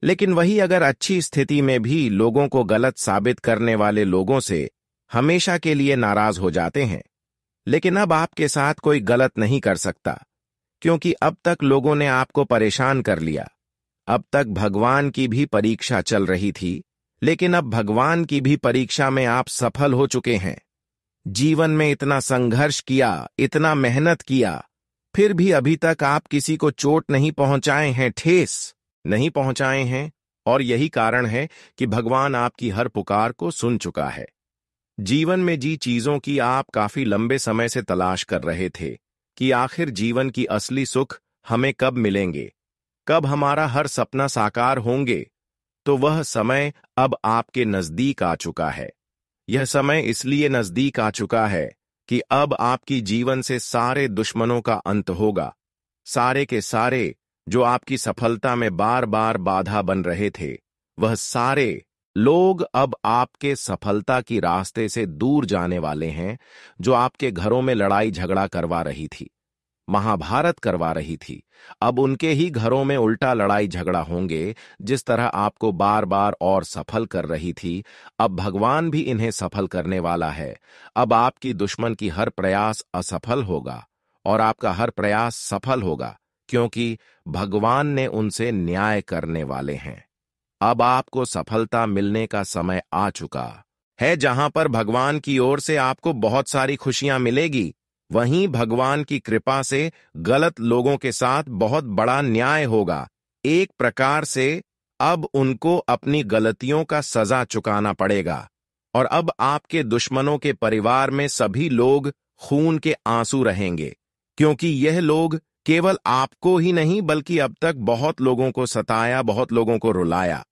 लेकिन वही अगर अच्छी स्थिति में भी लोगों को गलत साबित करने वाले लोगों से हमेशा के लिए नाराज हो जाते हैं। लेकिन अब आपके साथ कोई गलत नहीं कर सकता, क्योंकि अब तक लोगों ने आपको परेशान कर लिया। अब तक भगवान की भी परीक्षा चल रही थी, लेकिन अब भगवान की भी परीक्षा में आप सफल हो चुके हैं। जीवन में इतना संघर्ष किया, इतना मेहनत किया, फिर भी अभी तक आप किसी को चोट नहीं पहुंचाए हैं, ठेस नहीं पहुंचाए हैं। और यही कारण है कि भगवान आपकी हर पुकार को सुन चुका है। जीवन में जी चीजों की आप काफी लंबे समय से तलाश कर रहे थे कि आखिर जीवन की असली सुख हमें कब मिलेंगे, कब हमारा हर सपना साकार होंगे, तो वह समय अब आपके नजदीक आ चुका है। यह समय इसलिए नजदीक आ चुका है कि अब आपकी जीवन से सारे दुश्मनों का अंत होगा। सारे के सारे जो आपकी सफलता में बार बार बाधा बन रहे थे, वह सारे लोग अब आपके सफलता की रास्ते से दूर जाने वाले हैं। जो आपके घरों में लड़ाई झगड़ा करवा रही थी, महाभारत करवा रही थी, अब उनके ही घरों में उल्टा लड़ाई झगड़ा होंगे। जिस तरह आपको बार बार और सफल कर रही थी, अब भगवान भी इन्हें सफल करने वाला है। अब आपकी दुश्मन की हर प्रयास असफल होगा और आपका हर प्रयास सफल होगा, क्योंकि भगवान ने उनसे न्याय करने वाले हैं। अब आपको सफलता मिलने का समय आ चुका है। जहां पर भगवान की ओर से आपको बहुत सारी खुशियां मिलेगी, वहीं भगवान की कृपा से गलत लोगों के साथ बहुत बड़ा न्याय होगा। एक प्रकार से अब उनको अपनी गलतियों का सजा चुकाना पड़ेगा। और अब आपके दुश्मनों के परिवार में सभी लोग खून के आंसू रहेंगे, क्योंकि यह लोग केवल आपको ही नहीं बल्कि अब तक बहुत लोगों को सताया, बहुत लोगों को रुलाया।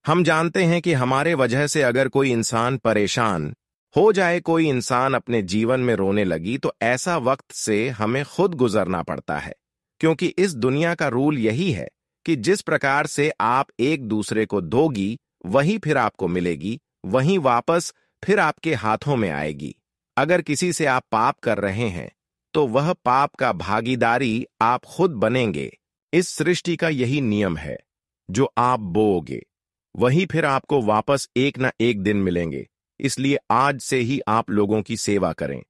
हम जानते हैं कि हमारे वजह से अगर कोई इंसान परेशान हो जाए, कोई इंसान अपने जीवन में रोने लगी, तो ऐसा वक्त से हमें खुद गुजरना पड़ता है। क्योंकि इस दुनिया का रूल यही है कि जिस प्रकार से आप एक दूसरे को दोगी, वही फिर आपको मिलेगी, वही वापस फिर आपके हाथों में आएगी। अगर किसी से आप पाप कर रहे हैं, तो वह पाप का भागीदारी आप खुद बनेंगे। इस सृष्टि का यही नियम है। जो आप बोओगे, वही फिर आपको वापस एक न एक दिन मिलेंगे। इसलिए आज से ही आप लोगों की सेवा करें,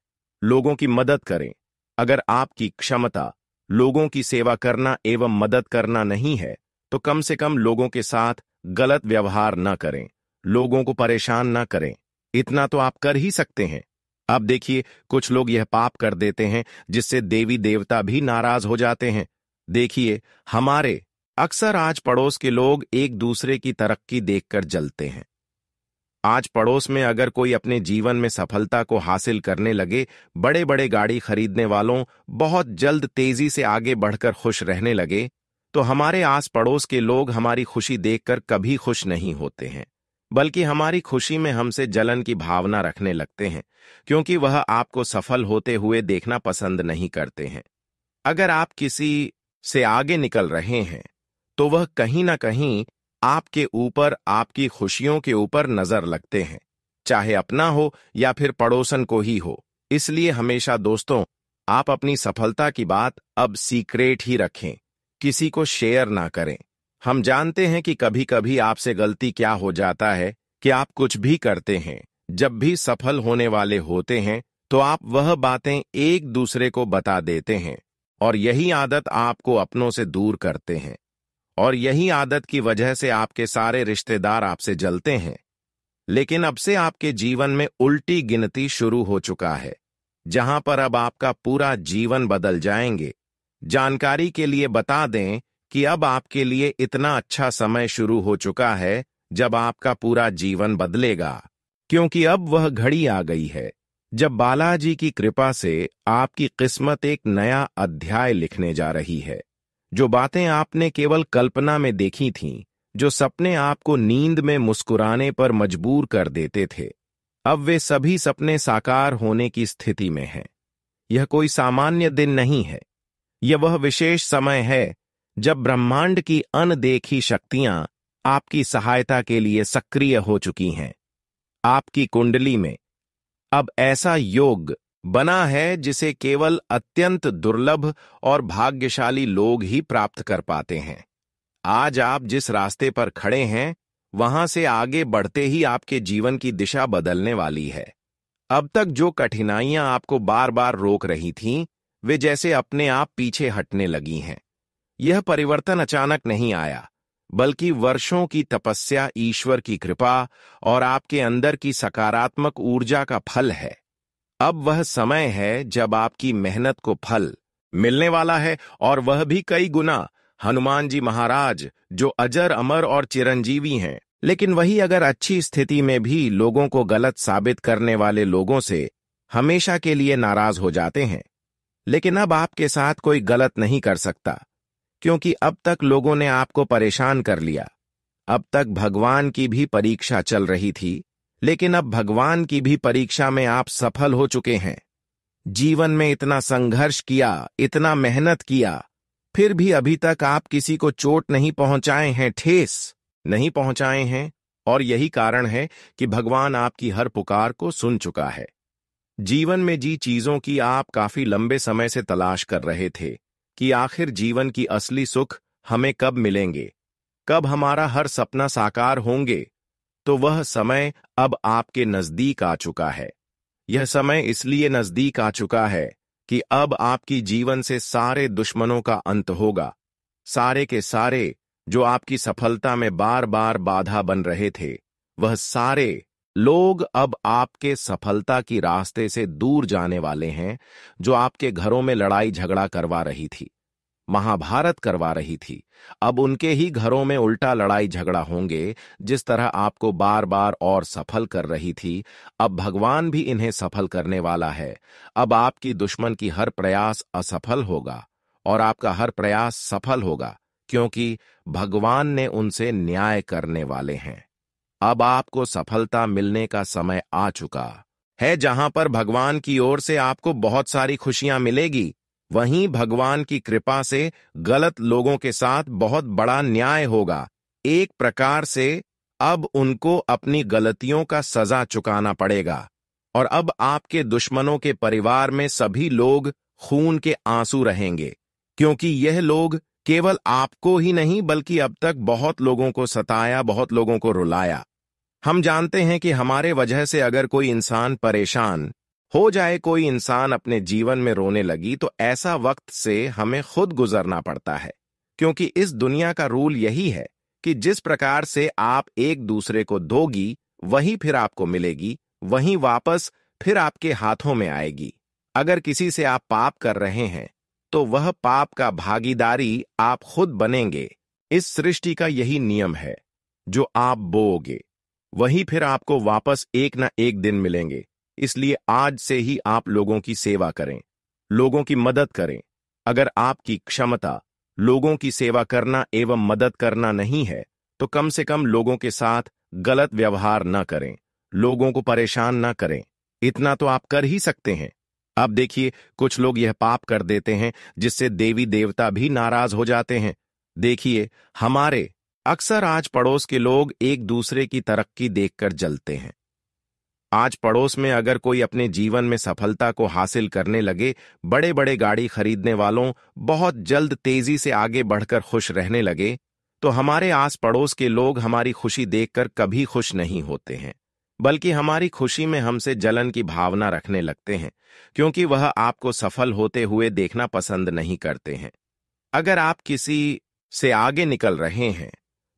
लोगों की मदद करें। अगर आपकी क्षमता लोगों की सेवा करना एवं मदद करना नहीं है, तो कम से कम लोगों के साथ गलत व्यवहार न करें, लोगों को परेशान न करें। इतना तो आप कर ही सकते हैं। अब देखिए, कुछ लोग यह पाप कर देते हैं जिससे देवी देवता भी नाराज हो जाते हैं। देखिए, हमारे अक्सर आज पड़ोस के लोग एक दूसरे की तरक्की देखकर जलते हैं। आज पड़ोस में अगर कोई अपने जीवन में सफलता को हासिल करने लगे, बड़े बड़े गाड़ी खरीदने वालों बहुत जल्द तेजी से आगे बढ़कर खुश रहने लगे, तो हमारे आस पड़ोस के लोग हमारी खुशी देखकर कभी खुश नहीं होते हैं, बल्कि हमारी खुशी में हमसे जलन की भावना रखने लगते हैं, क्योंकि वह आपको सफल होते हुए देखना पसंद नहीं करते हैं। अगर आप किसी से आगे निकल रहे हैं, तो वह कहीं ना कहीं आपके ऊपर, आपकी खुशियों के ऊपर नजर लगते हैं, चाहे अपना हो या फिर पड़ोसन को ही हो। इसलिए हमेशा दोस्तों, आप अपनी सफलता की बात अब सीक्रेट ही रखें, किसी को शेयर ना करें। हम जानते हैं कि कभी कभी आपसे गलती क्या हो जाता है कि आप कुछ भी करते हैं, जब भी सफल होने वाले होते हैं, तो आप वह बातें एक दूसरे को बता देते हैं, और यही आदत आपको अपनों से दूर करते हैं। और यही आदत की वजह से आपके सारे रिश्तेदार आपसे जलते हैं। लेकिन अब से आपके जीवन में उल्टी गिनती शुरू हो चुका है, जहां पर अब आपका पूरा जीवन बदल जाएंगे। जानकारी के लिए बता दें कि अब आपके लिए इतना अच्छा समय शुरू हो चुका है जब आपका पूरा जीवन बदलेगा, क्योंकि अब वह घड़ी आ गई है जब बालाजी की कृपा से आपकी किस्मत एक नया अध्याय लिखने जा रही है। जो बातें आपने केवल कल्पना में देखी थीं, जो सपने आपको नींद में मुस्कुराने पर मजबूर कर देते थे, अब वे सभी सपने साकार होने की स्थिति में हैं। यह कोई सामान्य दिन नहीं है। यह वह विशेष समय है जब ब्रह्मांड की अनदेखी शक्तियां आपकी सहायता के लिए सक्रिय हो चुकी हैं। आपकी कुंडली में अब ऐसा योग बना है जिसे केवल अत्यंत दुर्लभ और भाग्यशाली लोग ही प्राप्त कर पाते हैं। आज आप जिस रास्ते पर खड़े हैं, वहां से आगे बढ़ते ही आपके जीवन की दिशा बदलने वाली है। अब तक जो कठिनाइयां आपको बार बार रोक रही थीं, वे जैसे अपने आप पीछे हटने लगी हैं। यह परिवर्तन अचानक नहीं आया, बल्कि वर्षों की तपस्या, ईश्वर की कृपा और आपके अंदर की सकारात्मक ऊर्जा का फल है। अब वह समय है जब आपकी मेहनत को फल मिलने वाला है, और वह भी कई गुना। हनुमान जी महाराज जो अजर अमर और चिरंजीवी हैं, लेकिन वही अगर अच्छी स्थिति में भी लोगों को गलत साबित करने वाले लोगों से हमेशा के लिए नाराज हो जाते हैं। लेकिन अब आपके साथ कोई गलत नहीं कर सकता, क्योंकि अब तक लोगों ने आपको परेशान कर लिया। अब तक भगवान की भी परीक्षा चल रही थी, लेकिन अब भगवान की भी परीक्षा में आप सफल हो चुके हैं। जीवन में इतना संघर्ष किया, इतना मेहनत किया, फिर भी अभी तक आप किसी को चोट नहीं पहुंचाए हैं, ठेस नहीं पहुंचाए हैं। और यही कारण है कि भगवान आपकी हर पुकार को सुन चुका है। जीवन में जी चीजों की आप काफी लंबे समय से तलाश कर रहे थे कि आखिर जीवन की असली सुख हमें कब मिलेंगे, कब हमारा हर सपना साकार होंगे, तो वह समय अब आपके नजदीक आ चुका है। यह समय इसलिए नजदीक आ चुका है कि अब आपकी जीवन से सारे दुश्मनों का अंत होगा। सारे के सारे जो आपकी सफलता में बार बार बाधा बन रहे थे, वह सारे लोग अब आपके सफलता की रास्ते से दूर जाने वाले हैं। जो आपके घरों में लड़ाई झगड़ा करवा रही थी, महाभारत करवा रही थी, अब उनके ही घरों में उल्टा लड़ाई झगड़ा होंगे। जिस तरह आपको बार बार और सफल कर रही थी, अब भगवान भी इन्हें सफल करने वाला है। अब आपकी दुश्मन की हर प्रयास असफल होगा और आपका हर प्रयास सफल होगा, क्योंकि भगवान ने उनसे न्याय करने वाले हैं। अब आपको सफलता मिलने का समय आ चुका है। जहां पर भगवान की ओर से आपको बहुत सारी खुशियां मिलेगी, वहीं भगवान की कृपा से गलत लोगों के साथ बहुत बड़ा न्याय होगा। एक प्रकार से अब उनको अपनी गलतियों का सजा चुकाना पड़ेगा, और अब आपके दुश्मनों के परिवार में सभी लोग खून के आंसू रहेंगे, क्योंकि यह लोग केवल आपको ही नहीं बल्कि अब तक बहुत लोगों को सताया, बहुत लोगों को रुलाया। हम जानते हैं कि हमारे वजह से अगर कोई इंसान परेशान हो जाए, कोई इंसान अपने जीवन में रोने लगी, तो ऐसा वक्त से हमें खुद गुजरना पड़ता है, क्योंकि इस दुनिया का रूल यही है कि जिस प्रकार से आप एक दूसरे को दोगी, वही फिर आपको मिलेगी, वही वापस फिर आपके हाथों में आएगी। अगर किसी से आप पाप कर रहे हैं, तो वह पाप का भागीदारी आप खुद बनेंगे। इस सृष्टि का यही नियम है, जो आप बोओगे वही फिर आपको वापस एक न एक दिन मिलेंगे। इसलिए आज से ही आप लोगों की सेवा करें, लोगों की मदद करें। अगर आपकी क्षमता लोगों की सेवा करना एवं मदद करना नहीं है, तो कम से कम लोगों के साथ गलत व्यवहार न करें, लोगों को परेशान न करें। इतना तो आप कर ही सकते हैं। अब देखिए, कुछ लोग यह पाप कर देते हैं जिससे देवी देवता भी नाराज हो जाते हैं। देखिए, हमारे अक्सर आज पड़ोस के लोग एक दूसरे की तरक्की देखकर जलते हैं। आज पड़ोस में अगर कोई अपने जीवन में सफलता को हासिल करने लगे, बड़े बड़े गाड़ी खरीदने वालों बहुत जल्द तेजी से आगे बढ़कर खुश रहने लगे, तो हमारे आस पड़ोस के लोग हमारी खुशी देखकर कभी खुश नहीं होते हैं, बल्कि हमारी खुशी में हमसे जलन की भावना रखने लगते हैं, क्योंकि वह आपको सफल होते हुए देखना पसंद नहीं करते हैं। अगर आप किसी से आगे निकल रहे हैं,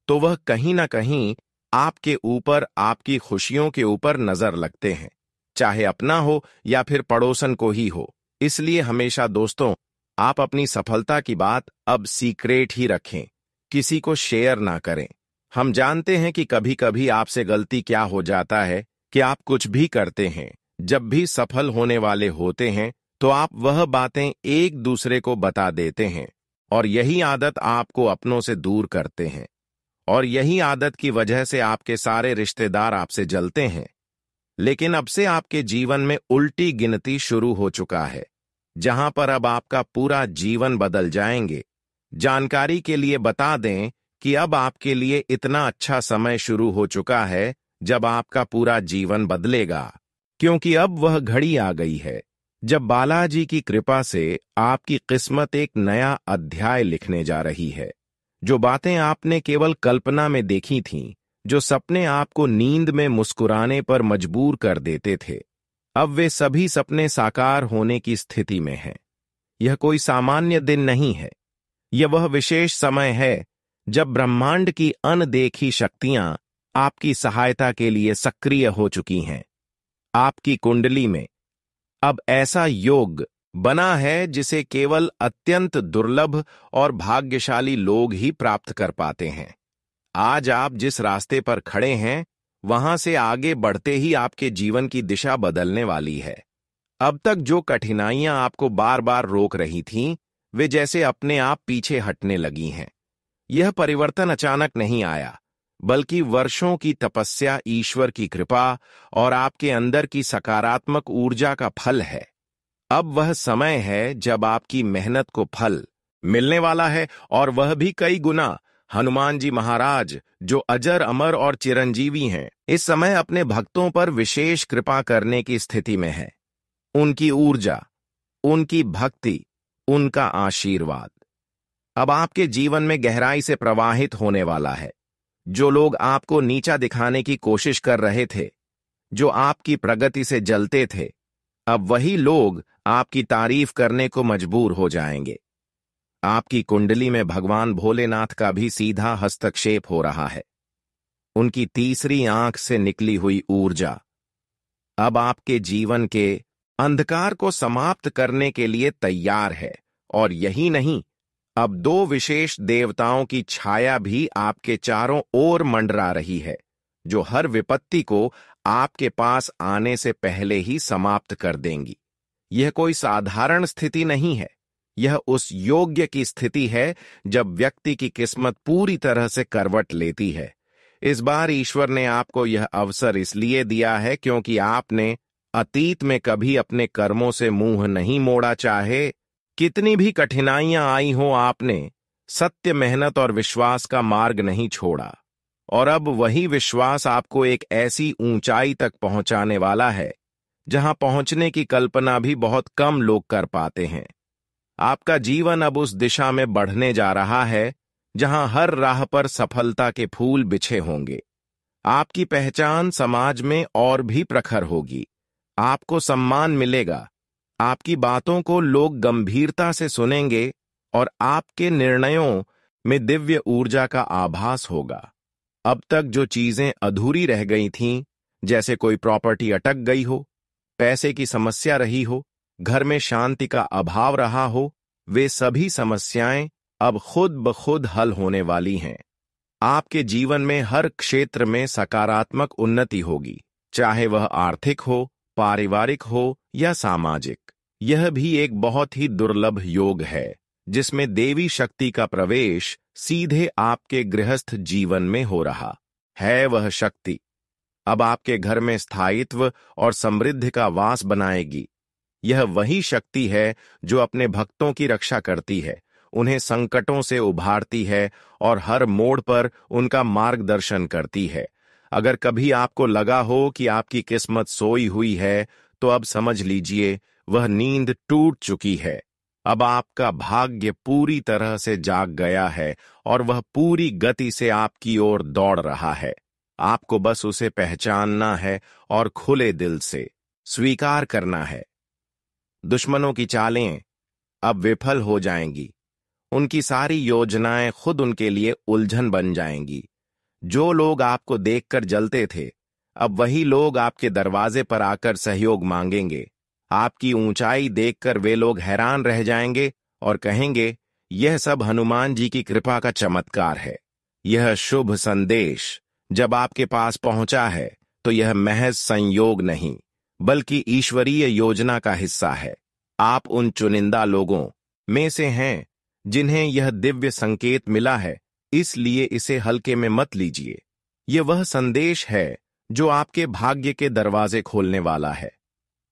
तो वह कहीं ना कहीं आपके ऊपर, आपकी खुशियों के ऊपर नजर लगते हैं, चाहे अपना हो या फिर पड़ोसन को ही हो। इसलिए हमेशा दोस्तों, आप अपनी सफलता की बात अब सीक्रेट ही रखें, किसी को शेयर ना करें। हम जानते हैं कि कभी कभी आपसे गलती क्या हो जाता है कि आप कुछ भी करते हैं, जब भी सफल होने वाले होते हैं, तो आप वह बातें एक दूसरे को बता देते हैं, और यही आदत आपको अपनों से दूर करते हैं, और यही आदत की वजह से आपके सारे रिश्तेदार आपसे जलते हैं। लेकिन अब से आपके जीवन में उल्टी गिनती शुरू हो चुका है, जहां पर अब आपका पूरा जीवन बदल जाएंगे। जानकारी के लिए बता दें कि अब आपके लिए इतना अच्छा समय शुरू हो चुका है जब आपका पूरा जीवन बदलेगा, क्योंकि अब वह घड़ी आ गई है जब बालाजी की कृपा से आपकी किस्मत एक नया अध्याय लिखने जा रही है, जो बातें आपने केवल कल्पना में देखी थीं, जो सपने आपको नींद में मुस्कुराने पर मजबूर कर देते थे, अब वे सभी सपने साकार होने की स्थिति में हैं। यह कोई सामान्य दिन नहीं है। यह वह विशेष समय है जब ब्रह्मांड की अनदेखी शक्तियां आपकी सहायता के लिए सक्रिय हो चुकी हैं। आपकी कुंडली में अब ऐसा योग बना है जिसे केवल अत्यंत दुर्लभ और भाग्यशाली लोग ही प्राप्त कर पाते हैं। आज आप जिस रास्ते पर खड़े हैं, वहां से आगे बढ़ते ही आपके जीवन की दिशा बदलने वाली है। अब तक जो कठिनाइयां आपको बार बार रोक रही थीं, वे जैसे अपने आप पीछे हटने लगी हैं। यह परिवर्तन अचानक नहीं आया, बल्कि वर्षों की तपस्या, ईश्वर की कृपा और आपके अंदर की सकारात्मक ऊर्जा का फल है। अब वह समय है जब आपकी मेहनत को फल मिलने वाला है, और वह भी कई गुना। हनुमान जी महाराज, जो अजर अमर और चिरंजीवी हैं, इस समय अपने भक्तों पर विशेष कृपा करने की स्थिति में है। उनकी ऊर्जा, उनकी भक्ति, उनका आशीर्वाद अब आपके जीवन में गहराई से प्रवाहित होने वाला है। जो लोग आपको नीचा दिखाने की कोशिश कर रहे थे, जो आपकी प्रगति से जलते थे, अब वही लोग आपकी तारीफ करने को मजबूर हो जाएंगे। आपकी कुंडली में भगवान भोलेनाथ का भी सीधा हस्तक्षेप हो रहा है। उनकी तीसरी आंख से निकली हुई ऊर्जा अब आपके जीवन के अंधकार को समाप्त करने के लिए तैयार है। और यही नहीं, अब दो विशेष देवताओं की छाया भी आपके चारों ओर मंडरा रही है, जो हर विपत्ति को आपके पास आने से पहले ही समाप्त कर देंगी। यह कोई साधारण स्थिति नहीं है। यह उस योग्य की स्थिति है जब व्यक्ति की किस्मत पूरी तरह से करवट लेती है। इस बार ईश्वर ने आपको यह अवसर इसलिए दिया है क्योंकि आपने अतीत में कभी अपने कर्मों से मुंह नहीं मोड़ा। चाहे कितनी भी कठिनाइयां आई हों, आपने सत्य, मेहनत और विश्वास का मार्ग नहीं छोड़ा। और अब वही विश्वास आपको एक ऐसी ऊंचाई तक पहुंचाने वाला है जहां पहुंचने की कल्पना भी बहुत कम लोग कर पाते हैं। आपका जीवन अब उस दिशा में बढ़ने जा रहा है जहां हर राह पर सफलता के फूल बिछे होंगे। आपकी पहचान समाज में और भी प्रखर होगी। आपको सम्मान मिलेगा, आपकी बातों को लोग गंभीरता से सुनेंगे और आपके निर्णयों में दिव्य ऊर्जा का आभास होगा। अब तक जो चीजें अधूरी रह गई थीं, जैसे कोई प्रॉपर्टी अटक गई हो, पैसे की समस्या रही हो, घर में शांति का अभाव रहा हो, वे सभी समस्याएं अब खुद ब खुद हल होने वाली हैं। आपके जीवन में हर क्षेत्र में सकारात्मक उन्नति होगी, चाहे वह आर्थिक हो, पारिवारिक हो या सामाजिक। यह भी एक बहुत ही दुर्लभ योग है जिसमें देवी शक्ति का प्रवेश सीधे आपके गृहस्थ जीवन में हो रहा है। वह शक्ति अब आपके घर में स्थायित्व और समृद्धि का वास बनाएगी। यह वही शक्ति है जो अपने भक्तों की रक्षा करती है, उन्हें संकटों से उभारती है और हर मोड़ पर उनका मार्गदर्शन करती है। अगर कभी आपको लगा हो कि आपकी किस्मत सोई हुई है, तो अब समझ लीजिए वह नींद टूट चुकी है। अब आपका भाग्य पूरी तरह से जाग गया है और वह पूरी गति से आपकी ओर दौड़ रहा है। आपको बस उसे पहचानना है और खुले दिल से स्वीकार करना है। दुश्मनों की चालें अब विफल हो जाएंगी। उनकी सारी योजनाएं खुद उनके लिए उलझन बन जाएंगी। जो लोग आपको देखकर जलते थे, अब वही लोग आपके दरवाजे पर आकर सहयोग मांगेंगे। आपकी ऊंचाई देखकर वे लोग हैरान रह जाएंगे और कहेंगे, यह सब हनुमान जी की कृपा का चमत्कार है। यह शुभ संदेश जब आपके पास पहुंचा है, तो यह महज संयोग नहीं, बल्कि ईश्वरीय योजना का हिस्सा है। आप उन चुनिंदा लोगों में से हैं जिन्हें यह दिव्य संकेत मिला है, इसलिए इसे हल्के में मत लीजिए। यह वह संदेश है जो आपके भाग्य के दरवाजे खोलने वाला है।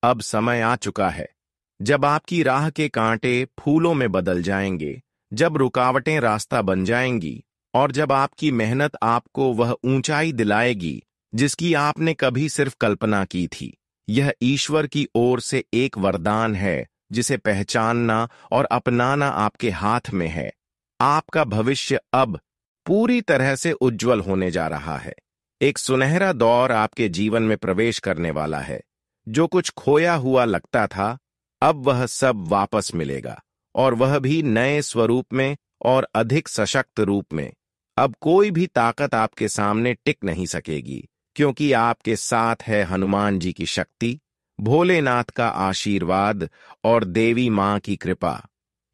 अब समय आ चुका है जब आपकी राह के कांटे फूलों में बदल जाएंगे, जब रुकावटें रास्ता बन जाएंगी और जब आपकी मेहनत आपको वह ऊंचाई दिलाएगी जिसकी आपने कभी सिर्फ कल्पना की थी। यह ईश्वर की ओर से एक वरदान है जिसे पहचानना और अपनाना आपके हाथ में है। आपका भविष्य अब पूरी तरह से उज्जवल होने जा रहा है। एक सुनहरा दौर आपके जीवन में प्रवेश करने वाला है। जो कुछ खोया हुआ लगता था, अब वह सब वापस मिलेगा, और वह भी नए स्वरूप में और अधिक सशक्त रूप में। अब कोई भी ताकत आपके सामने टिक नहीं सकेगी, क्योंकि आपके साथ है हनुमान जी की शक्ति, भोलेनाथ का आशीर्वाद और देवी मां की कृपा।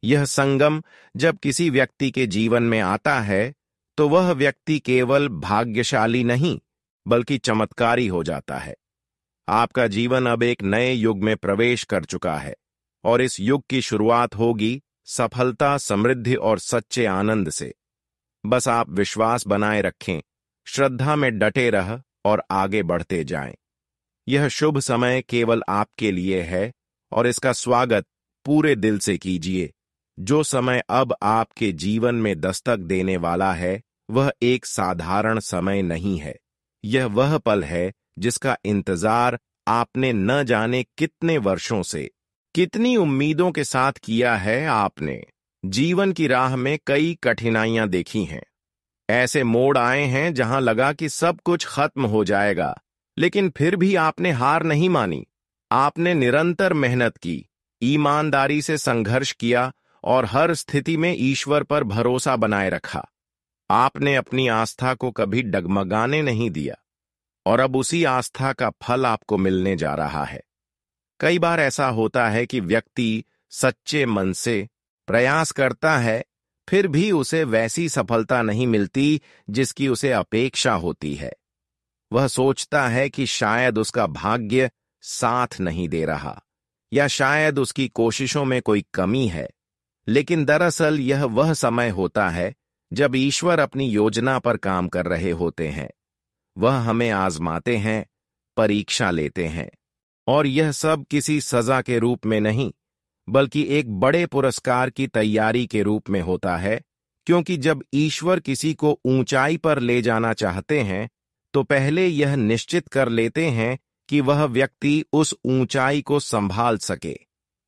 यह संगम जब किसी व्यक्ति के जीवन में आता है, तो वह व्यक्ति केवल भाग्यशाली नहीं, बल्कि चमत्कारी हो जाता है। आपका जीवन अब एक नए युग में प्रवेश कर चुका है, और इस युग की शुरुआत होगी सफलता, समृद्धि और सच्चे आनंद से। बस आप विश्वास बनाए रखें, श्रद्धा में डटे रह और आगे बढ़ते जाएं। यह शुभ समय केवल आपके लिए है, और इसका स्वागत पूरे दिल से कीजिए। जो समय अब आपके जीवन में दस्तक देने वाला है, वह एक साधारण समय नहीं है। यह वह पल है जिसका इंतजार आपने न जाने कितने वर्षों से, कितनी उम्मीदों के साथ किया है। आपने जीवन की राह में कई कठिनाइयां देखी हैं। ऐसे मोड़ आए हैं जहां लगा कि सब कुछ खत्म हो जाएगा, लेकिन फिर भी आपने हार नहीं मानी। आपने निरंतर मेहनत की, ईमानदारी से संघर्ष किया और हर स्थिति में ईश्वर पर भरोसा बनाए रखा। आपने अपनी आस्था को कभी डगमगाने नहीं दिया, और अब उसी आस्था का फल आपको मिलने जा रहा है। कई बार ऐसा होता है कि व्यक्ति सच्चे मन से प्रयास करता है, फिर भी उसे वैसी सफलता नहीं मिलती जिसकी उसे अपेक्षा होती है। वह सोचता है कि शायद उसका भाग्य साथ नहीं दे रहा, या शायद उसकी कोशिशों में कोई कमी है। लेकिन दरअसल यह वह समय होता है जब ईश्वर अपनी योजना पर काम कर रहे होते हैं। वह हमें आजमाते हैं, परीक्षा लेते हैं, और यह सब किसी सजा के रूप में नहीं, बल्कि एक बड़े पुरस्कार की तैयारी के रूप में होता है। क्योंकि जब ईश्वर किसी को ऊंचाई पर ले जाना चाहते हैं, तो पहले यह निश्चित कर लेते हैं कि वह व्यक्ति उस ऊंचाई को संभाल सके।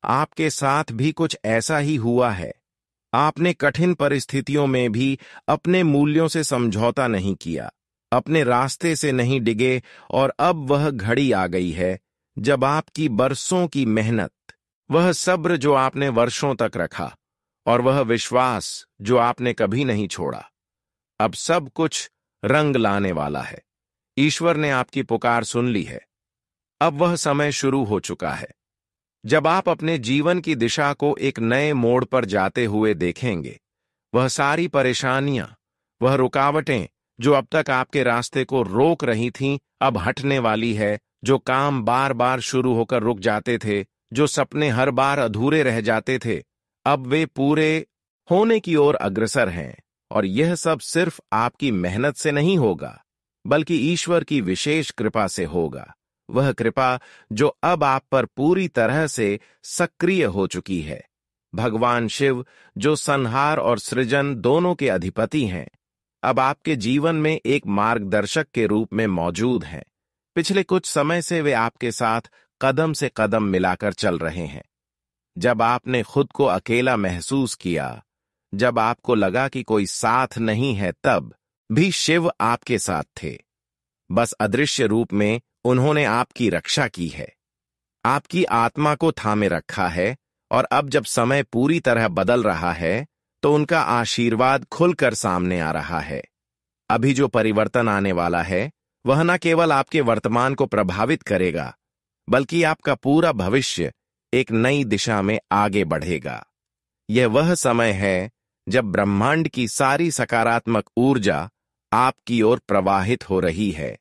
आपके साथ भी कुछ ऐसा ही हुआ है। आपने कठिन परिस्थितियों में भी अपने मूल्यों से समझौता नहीं किया, अपने रास्ते से नहीं डिगे, और अब वह घड़ी आ गई है जब आपकी बरसों की मेहनत, वह सब्र जो आपने वर्षों तक रखा, और वह विश्वास जो आपने कभी नहीं छोड़ा, अब सब कुछ रंग लाने वाला है। ईश्वर ने आपकी पुकार सुन ली है। अब वह समय शुरू हो चुका है जब आप अपने जीवन की दिशा को एक नए मोड़ पर जाते हुए देखेंगे। वह सारी परेशानियां, वह रुकावटें जो अब तक आपके रास्ते को रोक रही थीं, अब हटने वाली है। जो काम बार बार शुरू होकर रुक जाते थे, जो सपने हर बार अधूरे रह जाते थे, अब वे पूरे होने की ओर अग्रसर हैं। और यह सब सिर्फ आपकी मेहनत से नहीं होगा, बल्कि ईश्वर की विशेष कृपा से होगा। वह कृपा जो अब आप पर पूरी तरह से सक्रिय हो चुकी है। भगवान शिव, जो संहार और सृजन दोनों के अधिपति हैं, अब आपके जीवन में एक मार्गदर्शक के रूप में मौजूद हैं। पिछले कुछ समय से वे आपके साथ कदम से कदम मिलाकर चल रहे हैं। जब आपने खुद को अकेला महसूस किया, जब आपको लगा कि कोई साथ नहीं है, तब भी शिव आपके साथ थे। बस अदृश्य रूप में उन्होंने आपकी रक्षा की है, आपकी आत्मा को थामे रखा है, और अब जब समय पूरी तरह बदल रहा है, तो उनका आशीर्वाद खुलकर सामने आ रहा है। अभी जो परिवर्तन आने वाला है, वह न केवल आपके वर्तमान को प्रभावित करेगा, बल्कि आपका पूरा भविष्य एक नई दिशा में आगे बढ़ेगा। यह वह समय है जब ब्रह्मांड की सारी सकारात्मक ऊर्जा आपकी ओर प्रवाहित हो रही है।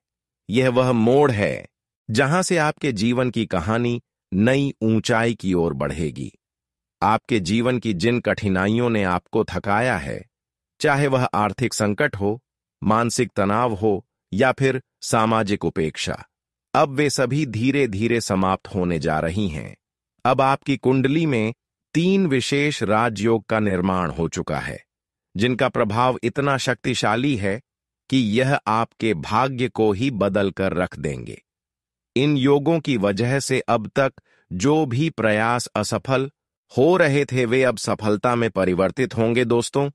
यह वह मोड़ है जहां से आपके जीवन की कहानी नई ऊंचाई की ओर बढ़ेगी। आपके जीवन की जिन कठिनाइयों ने आपको थकाया है, चाहे वह आर्थिक संकट हो, मानसिक तनाव हो, या फिर सामाजिक उपेक्षा, अब वे सभी धीरे धीरे समाप्त होने जा रही हैं। अब आपकी कुंडली में 3 विशेष राजयोग का निर्माण हो चुका है, जिनका प्रभाव इतना शक्तिशाली है कि यह आपके भाग्य को ही बदल कर रख देंगे। इन योगों की वजह से अब तक जो भी प्रयास असफल हो रहे थे, वे अब सफलता में परिवर्तित होंगे। दोस्तों,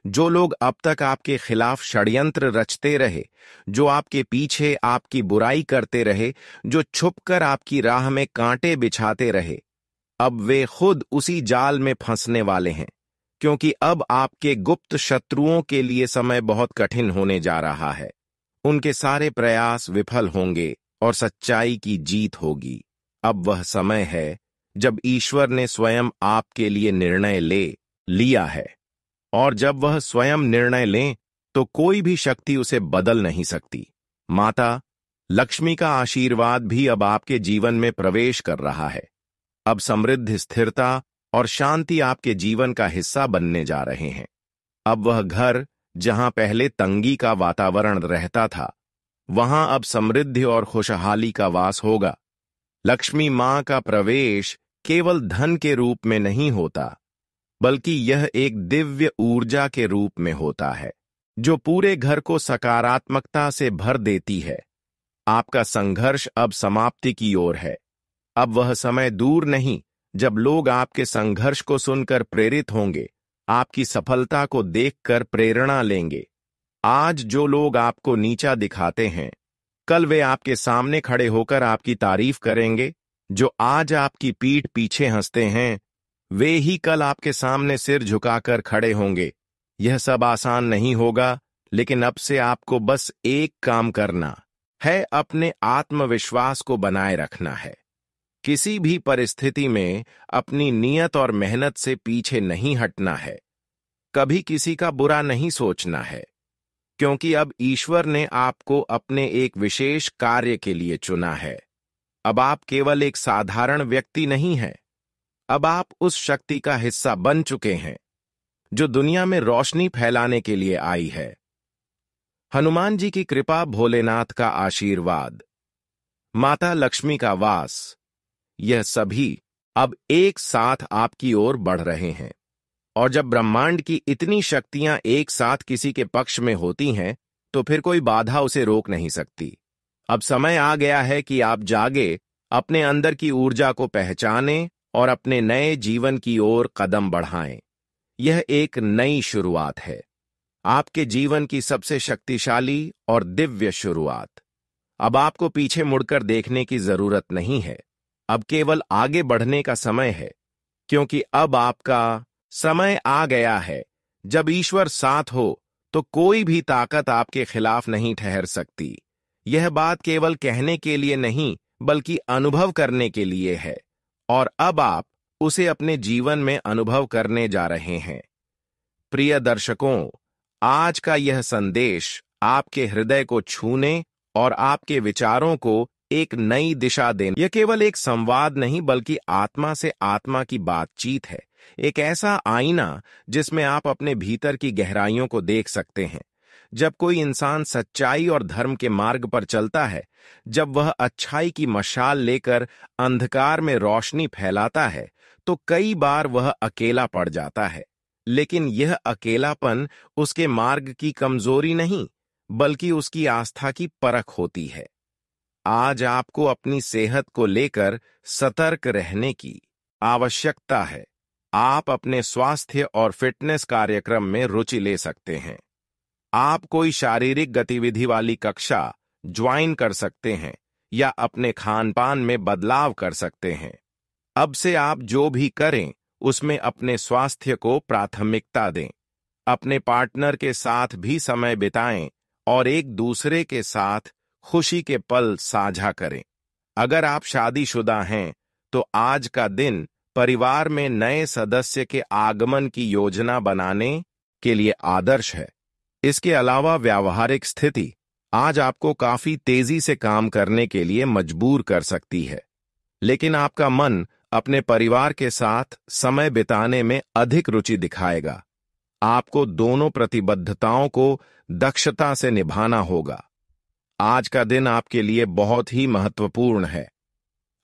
जो लोग अब तक आपके खिलाफ षड्यंत्र रचते रहे, जो आपके पीछे आपकी बुराई करते रहे, जो छुपकर आपकी राह में कांटे बिछाते रहे, अब वे खुद उसी जाल में फंसने वाले हैं, क्योंकि अब आपके गुप्त शत्रुओं के लिए समय बहुत कठिन होने जा रहा है। उनके सारे प्रयास विफल होंगे और सच्चाई की जीत होगी। अब वह समय है जब ईश्वर ने स्वयं आपके लिए निर्णय लिया है, और जब वह स्वयं निर्णय लें तो कोई भी शक्ति उसे बदल नहीं सकती। माता लक्ष्मी का आशीर्वाद भी अब आपके जीवन में प्रवेश कर रहा है। अब समृद्धि, स्थिरता और शांति आपके जीवन का हिस्सा बनने जा रहे हैं। अब वह घर जहां पहले तंगी का वातावरण रहता था, वहां अब समृद्धि और खुशहाली का वास होगा। लक्ष्मी मां का प्रवेश केवल धन के रूप में नहीं होता, बल्कि यह एक दिव्य ऊर्जा के रूप में होता है, जो पूरे घर को सकारात्मकता से भर देती है। आपका संघर्ष अब समाप्ति की ओर है। अब वह समय दूर नहीं जब लोग आपके संघर्ष को सुनकर प्रेरित होंगे, आपकी सफलता को देखकर प्रेरणा लेंगे। आज जो लोग आपको नीचा दिखाते हैं, कल वे आपके सामने खड़े होकर आपकी तारीफ करेंगे। जो आज आपकी पीठ पीछे हंसते हैं, वे ही कल आपके सामने सिर झुकाकर खड़े होंगे। यह सब आसान नहीं होगा, लेकिन अब से आपको बस एक काम करना है, अपने आत्मविश्वास को बनाए रखना है। किसी भी परिस्थिति में अपनी नियत और मेहनत से पीछे नहीं हटना है। कभी किसी का बुरा नहीं सोचना है, क्योंकि अब ईश्वर ने आपको अपने एक विशेष कार्य के लिए चुना है। अब आप केवल एक साधारण व्यक्ति नहीं हैं। अब आप उस शक्ति का हिस्सा बन चुके हैं जो दुनिया में रोशनी फैलाने के लिए आई है। हनुमान जी की कृपा, भोलेनाथ का आशीर्वाद, माता लक्ष्मी का वास, यह सभी अब एक साथ आपकी ओर बढ़ रहे हैं। और जब ब्रह्मांड की इतनी शक्तियां एक साथ किसी के पक्ष में होती हैं, तो फिर कोई बाधा उसे रोक नहीं सकती। अब समय आ गया है कि आप जागे, अपने अंदर की ऊर्जा को पहचानें और अपने नए जीवन की ओर कदम बढ़ाएं। यह एक नई शुरुआत है, आपके जीवन की सबसे शक्तिशाली और दिव्य शुरुआत। अब आपको पीछे मुड़कर देखने की जरूरत नहीं है। अब केवल आगे बढ़ने का समय है, क्योंकि अब आपका समय आ गया है। जब ईश्वर साथ हो तो कोई भी ताकत आपके खिलाफ नहीं ठहर सकती। यह बात केवल कहने के लिए नहीं, बल्कि अनुभव करने के लिए है, और अब आप उसे अपने जीवन में अनुभव करने जा रहे हैं। प्रिय दर्शकों, आज का यह संदेश आपके हृदय को छूने और आपके विचारों को एक नई दिशा देने। यह केवल एक संवाद नहीं, बल्कि आत्मा से आत्मा की बातचीत है। एक ऐसा आईना जिसमें आप अपने भीतर की गहराइयों को देख सकते हैं। जब कोई इंसान सच्चाई और धर्म के मार्ग पर चलता है, जब वह अच्छाई की मशाल लेकर अंधकार में रोशनी फैलाता है, तो कई बार वह अकेला पड़ जाता है। लेकिन यह अकेलापन उसके मार्ग की कमजोरी नहीं, बल्कि उसकी आस्था की परख होती है। आज आपको अपनी सेहत को लेकर सतर्क रहने की आवश्यकता है। आप अपने स्वास्थ्य और फिटनेस कार्यक्रम में रुचि ले सकते हैं। आप कोई शारीरिक गतिविधि वाली कक्षा ज्वाइन कर सकते हैं या अपने खान-पान में बदलाव कर सकते हैं। अब से आप जो भी करें, उसमें अपने स्वास्थ्य को प्राथमिकता दें। अपने पार्टनर के साथ भी समय बिताएं और एक दूसरे के साथ खुशी के पल साझा करें। अगर आप शादीशुदा हैं, तो आज का दिन परिवार में नए सदस्य के आगमन की योजना बनाने के लिए आदर्श है। इसके अलावा व्यावहारिक स्थिति आज आपको काफी तेजी से काम करने के लिए मजबूर कर सकती है, लेकिन आपका मन अपने परिवार के साथ समय बिताने में अधिक रुचि दिखाएगा। आपको दोनों प्रतिबद्धताओं को दक्षता से निभाना होगा। आज का दिन आपके लिए बहुत ही महत्वपूर्ण है।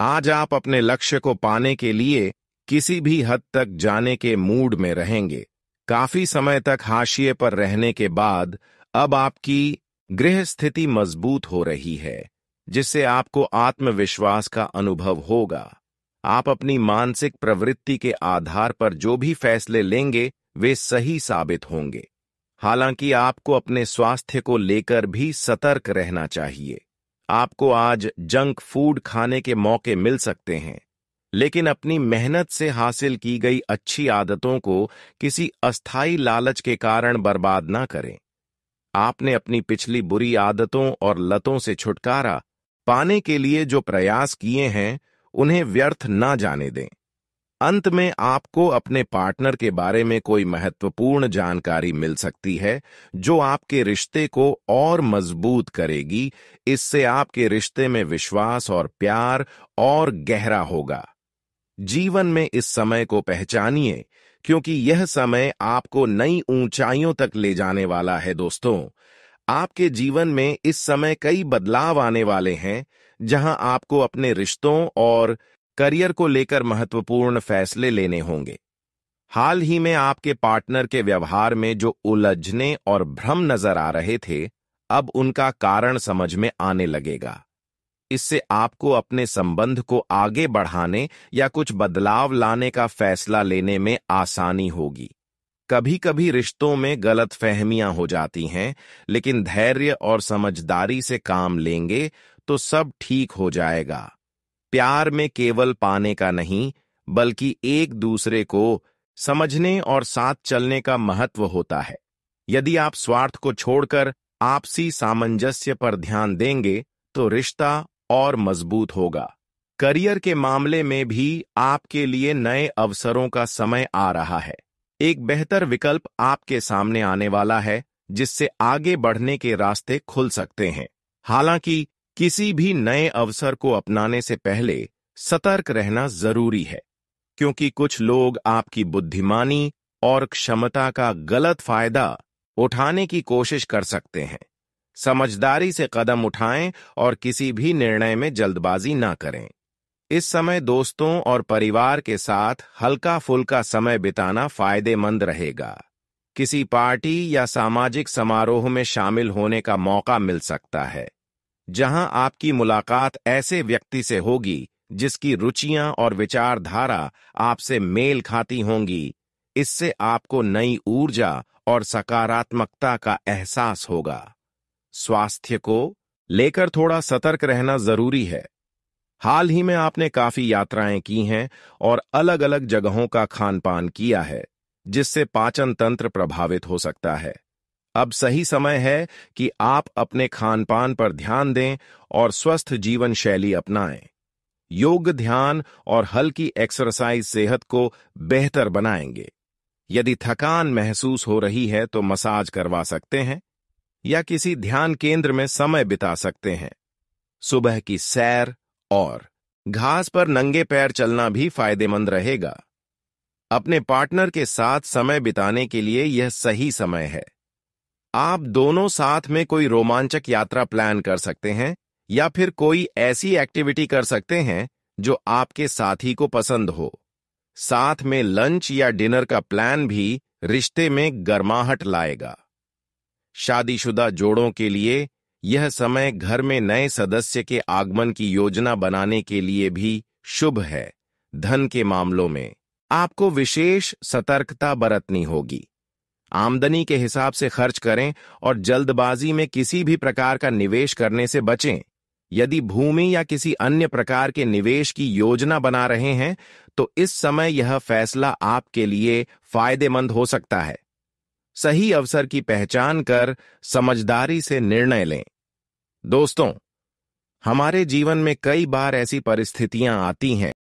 आज आप अपने लक्ष्य को पाने के लिए किसी भी हद तक जाने के मूड में रहेंगे। काफी समय तक हाशिए पर रहने के बाद अब आपकी गृह स्थिति मजबूत हो रही है, जिससे आपको आत्मविश्वास का अनुभव होगा। आप अपनी मानसिक प्रवृत्ति के आधार पर जो भी फैसले लेंगे, वे सही साबित होंगे। हालांकि आपको अपने स्वास्थ्य को लेकर भी सतर्क रहना चाहिए। आपको आज जंक फूड खाने के मौके मिल सकते हैं, लेकिन अपनी मेहनत से हासिल की गई अच्छी आदतों को किसी अस्थायी लालच के कारण बर्बाद ना करें। आपने अपनी पिछली बुरी आदतों और लतों से छुटकारा पाने के लिए जो प्रयास किए हैं, उन्हें व्यर्थ ना जाने दें। अंत में आपको अपने पार्टनर के बारे में कोई महत्वपूर्ण जानकारी मिल सकती है, जो आपके रिश्ते को और मजबूत करेगी। इससे आपके रिश्ते में विश्वास और प्यार और गहरा होगा। जीवन में इस समय को पहचानिए, क्योंकि यह समय आपको नई ऊंचाइयों तक ले जाने वाला है। दोस्तों, आपके जीवन में इस समय कई बदलाव आने वाले हैं, जहां आपको अपने रिश्तों और करियर को लेकर महत्वपूर्ण फैसले लेने होंगे। हाल ही में आपके पार्टनर के व्यवहार में जो उलझने और भ्रम नजर आ रहे थे, अब उनका कारण समझ में आने लगेगा। इससे आपको अपने संबंध को आगे बढ़ाने या कुछ बदलाव लाने का फैसला लेने में आसानी होगी। कभी कभी रिश्तों में गलतफहमियां हो जाती हैं, लेकिन धैर्य और समझदारी से काम लेंगे तो सब ठीक हो जाएगा। प्यार में केवल पाने का नहीं, बल्कि एक दूसरे को समझने और साथ चलने का महत्व होता है। यदि आप स्वार्थ को छोड़कर आपसी सामंजस्य पर ध्यान देंगे, तो रिश्ता और मजबूत होगा। करियर के मामले में भी आपके लिए नए अवसरों का समय आ रहा है। एक बेहतर विकल्प आपके सामने आने वाला है, जिससे आगे बढ़ने के रास्ते खुल सकते हैं। हालांकि किसी भी नए अवसर को अपनाने से पहले सतर्क रहना जरूरी है, क्योंकि कुछ लोग आपकी बुद्धिमानी और क्षमता का गलत फायदा उठाने की कोशिश कर सकते हैं। समझदारी से कदम उठाएं और किसी भी निर्णय में जल्दबाजी ना करें। इस समय दोस्तों और परिवार के साथ हल्का फुल्का समय बिताना फायदेमंद रहेगा। किसी पार्टी या सामाजिक समारोह में शामिल होने का मौका मिल सकता है, जहां आपकी मुलाकात ऐसे व्यक्ति से होगी जिसकी रुचियां और विचारधारा आपसे मेल खाती होंगी। इससे आपको नई ऊर्जा और सकारात्मकता का एहसास होगा। स्वास्थ्य को लेकर थोड़ा सतर्क रहना जरूरी है। हाल ही में आपने काफी यात्राएं की हैं और अलग अलग जगहों का खान-पान किया है, जिससे पाचन तंत्र प्रभावित हो सकता है। अब सही समय है कि आप अपने खान-पान पर ध्यान दें और स्वस्थ जीवन शैली अपनाएं। योग, ध्यान और हल्की एक्सरसाइज सेहत को बेहतर बनाएंगे। यदि थकान महसूस हो रही है तो मसाज करवा सकते हैं या किसी ध्यान केंद्र में समय बिता सकते हैं। सुबह की सैर और घास पर नंगे पैर चलना भी फायदेमंद रहेगा। अपने पार्टनर के साथ समय बिताने के लिए यह सही समय है। आप दोनों साथ में कोई रोमांचक यात्रा प्लान कर सकते हैं या फिर कोई ऐसी एक्टिविटी कर सकते हैं जो आपके साथी को पसंद हो। साथ में लंच या डिनर का प्लान भी रिश्ते में गर्माहट लाएगा। शादीशुदा जोड़ों के लिए यह समय घर में नए सदस्य के आगमन की योजना बनाने के लिए भी शुभ है। धन के मामलों में आपको विशेष सतर्कता बरतनी होगी। आमदनी के हिसाब से खर्च करें और जल्दबाजी में किसी भी प्रकार का निवेश करने से बचें। यदि भूमि या किसी अन्य प्रकार के निवेश की योजना बना रहे हैं, तो इस समय यह फैसला आपके लिए फायदेमंद हो सकता है। सही अवसर की पहचान कर समझदारी से निर्णय लें। दोस्तों, हमारे जीवन में कई बार ऐसी परिस्थितियां आती हैं